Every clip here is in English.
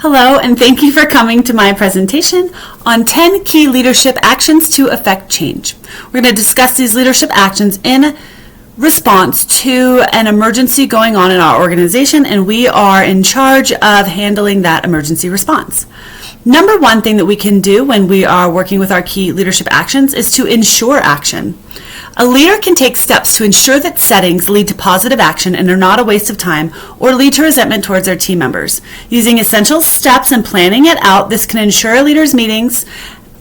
Hello, and thank you for coming to my presentation on 10 key leadership actions to affect change. We're going to discuss these leadership actions in response to an emergency going on in our organization, and we are in charge of handling that emergency response. Number one thing that we can do when we are working with our key leadership actions is to ensure action. A leader can take steps to ensure that settings lead to positive action and are not a waste of time or lead to resentment towards their team members. Using essential steps and planning it out, this can ensure a leader's meetings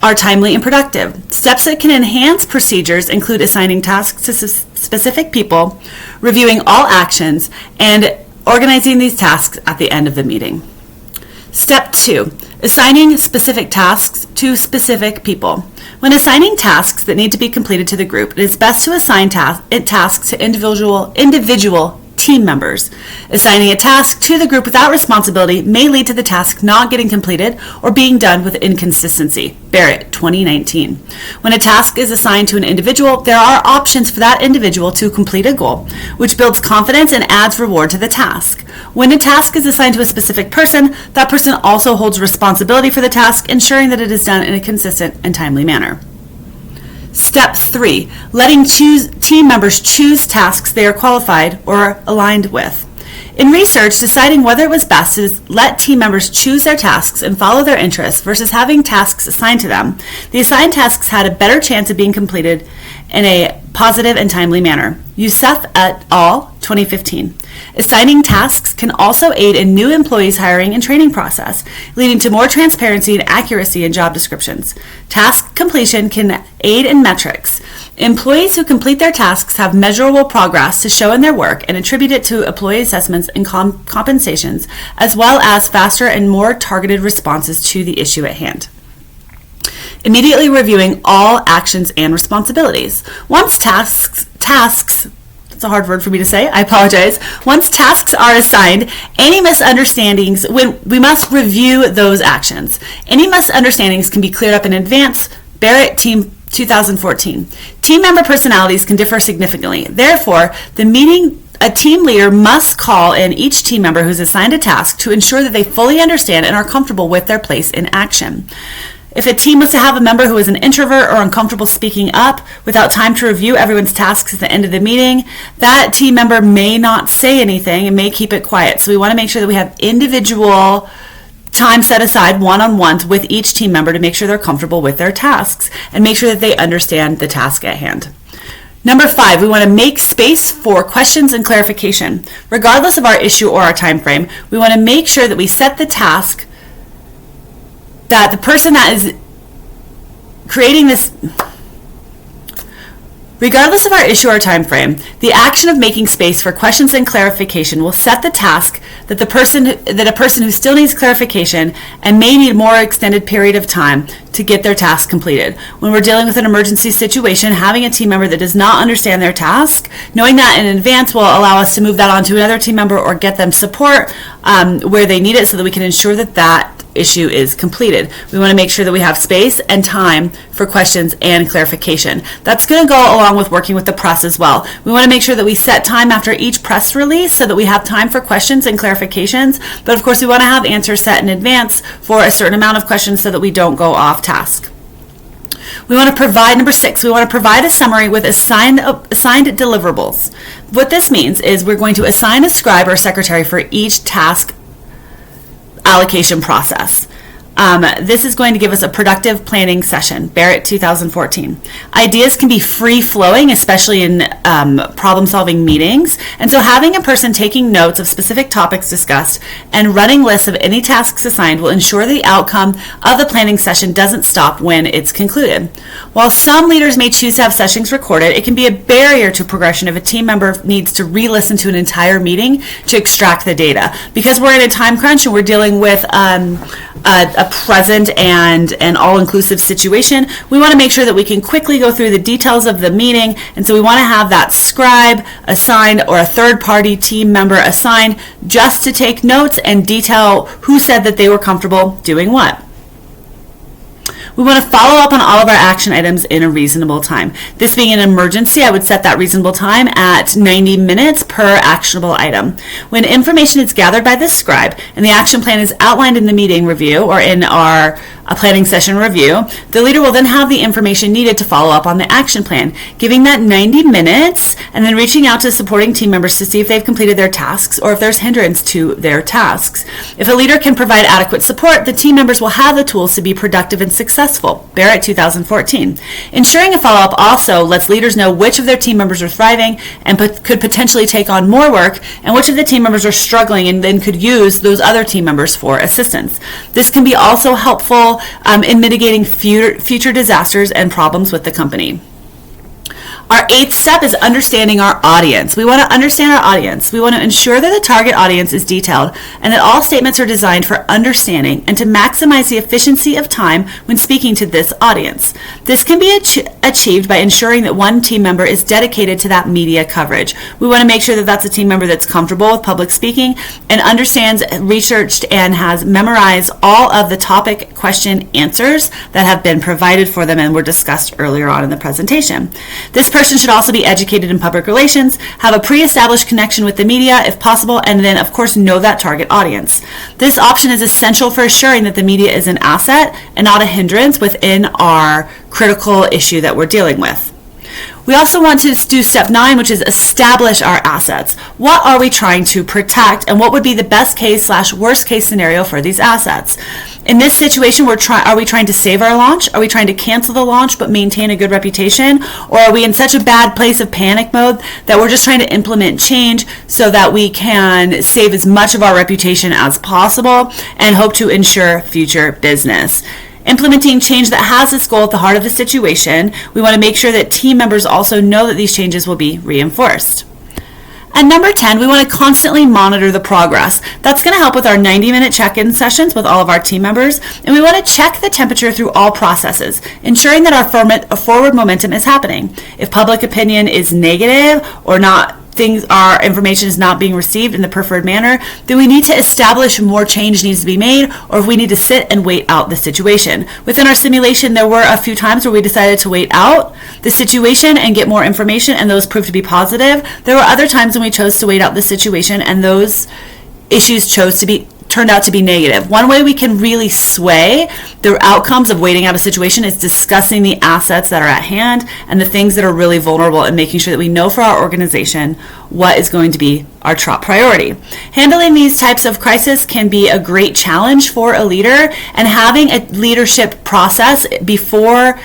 are timely and productive. Steps that can enhance procedures include assigning tasks to specific people, reviewing all actions, and organizing these tasks at the end of the meeting. Step 2. Assigning specific tasks to specific people. When assigning tasks that need to be completed to the group, it is best to assign tasks to individual team members. Assigning a task to the group without responsibility may lead to the task not getting completed or being done with inconsistency. Barrett, 2019. When a task is assigned to an individual, there are options for that individual to complete a goal, which builds confidence and adds reward to the task. When a task is assigned to a specific person, that person also holds responsibility for the task, ensuring that it is done in a consistent and timely manner. Step 3. Letting team members choose tasks they are qualified or aligned with. In research, deciding whether it was best to let team members choose their tasks and follow their interests versus having tasks assigned to them, the assigned tasks had a better chance of being completed in a positive and timely manner. Youssef et al., 2015. Assigning tasks can also aid in new employees' hiring and training process, leading to more transparency and accuracy in job descriptions. Task completion can aid in metrics. Employees who complete their tasks have measurable progress to show in their work and attribute it to employee assessments and compensations, as well as faster and more targeted responses to the issue at hand. Immediately reviewing all actions and responsibilities. Once tasks, that's a hard word for me to say, I apologize. Once tasks are assigned, any misunderstandings, we must review those actions. Any misunderstandings can be cleared up in advance. Barrett, Team 2014. Team member personalities can differ significantly. Therefore, a team leader must call in each team member who's assigned a task to ensure that they fully understand and are comfortable with their place in action. If a team was to have a member who is an introvert or uncomfortable speaking up without time to review everyone's tasks at the end of the meeting, that team member may not say anything and may keep it quiet. So we want to make sure that we have individual time set aside one-on-ones with each team member to make sure they're comfortable with their tasks and make sure that they understand the task at hand. Number 5, we want to make space for questions and clarification. Regardless of our issue or our time frame, we want to make sure that we set the task that the person that is creating this, regardless of our issue or time frame, the action of making space for questions and clarification will set the task that a person who still needs clarification and may need a more extended period of time to get their task completed. When we're dealing with an emergency situation, having a team member that does not understand their task, knowing that in advance will allow us to move that on to another team member or get them support where they need it so that we can ensure that that issue is completed. We want to make sure that we have space and time for questions and clarification. That's going to go along with working with the press as well. We want to make sure that we set time after each press release so that we have time for questions and clarifications, but of course we want to have answers set in advance for a certain amount of questions so that we don't go off task. We want to provide, number 6, we want to provide a summary with assigned deliverables. What this means is we're going to assign a scribe or secretary for each task allocation process. This is going to give us a productive planning session. Barrett, 2014. Ideas can be free-flowing, especially in problem-solving meetings, and so having a person taking notes of specific topics discussed and running lists of any tasks assigned will ensure the outcome of the planning session doesn't stop when it's concluded. While some leaders may choose to have sessions recorded, it can be a barrier to progression if a team member needs to re-listen to an entire meeting to extract the data. Because we're in a time crunch and we're dealing with a present and an all-inclusive situation, we want to make sure that we can quickly go through the details of the meeting, and so we want to have that scribe assigned or a third-party team member assigned just to take notes and detail who said that they were comfortable doing what. We want to follow up on all of our action items in a reasonable time. This being an emergency, I would set that reasonable time at 90 minutes per actionable item. When information is gathered by the scribe and the action plan is outlined in the meeting review or in our planning session review, the leader will then have the information needed to follow up on the action plan, giving that 90 minutes and then reaching out to supporting team members to see if they've completed their tasks or if there's hindrance to their tasks. If a leader can provide adequate support, the team members will have the tools to be productive and successful. Barrett 2014. Ensuring a follow-up also lets leaders know which of their team members are thriving and could potentially take on more work, and which of the team members are struggling and then could use those other team members for assistance. This can be also helpful in mitigating future disasters and problems with the company. Our 8th step is understanding our audience. We want to understand our audience. We want to ensure that the target audience is detailed and that all statements are designed for understanding and to maximize the efficiency of time when speaking to this audience. This can be achieved by ensuring that one team member is dedicated to that media coverage. We want to make sure that that's a team member that's comfortable with public speaking and understands, researched, and has memorized all of the topic question answers that have been provided for them and were discussed earlier on in the presentation. This person should also be educated in public relations, have a pre-established connection with the media if possible, and then of course know that target audience. This option is essential for assuring that the media is an asset and not a hindrance within our critical issue that we're dealing with. We also want to do step 9, which is establish our assets. What are we trying to protect, and what would be the best case / worst case scenario for these assets? In this situation, are we trying to save our launch? Are we trying to cancel the launch but maintain a good reputation? Or are we in such a bad place of panic mode that we're just trying to implement change so that we can save as much of our reputation as possible and hope to ensure future business? Implementing change that has this goal at the heart of the situation, we want to make sure that team members also know that these changes will be reinforced. And number 10, we want to constantly monitor the progress. That's going to help with our 90-minute check-in sessions with all of our team members, and we want to check the temperature through all processes, ensuring that our forward momentum is happening. If public opinion is negative or not, our information is not being received in the preferred manner, then we need to establish more change needs to be made, or if we need to sit and wait out the situation. Within our simulation, there were a few times where we decided to wait out the situation and get more information, and those proved to be positive. There were other times when we chose to wait out the situation, and those issues turned out to be negative. One way we can really sway the outcomes of waiting out a situation is discussing the assets that are at hand and the things that are really vulnerable, and making sure that we know for our organization what is going to be our top priority. Handling these types of crises can be a great challenge for a leader, and having a leadership process before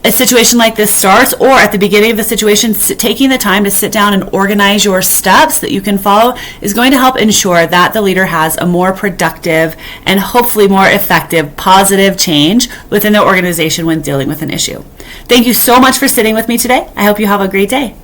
a situation like this starts, or at the beginning of the situation, taking the time to sit down and organize your steps that you can follow is going to help ensure that the leader has a more productive and hopefully more effective positive change within their organization when dealing with an issue. Thank you so much for sitting with me today. I hope you have a great day.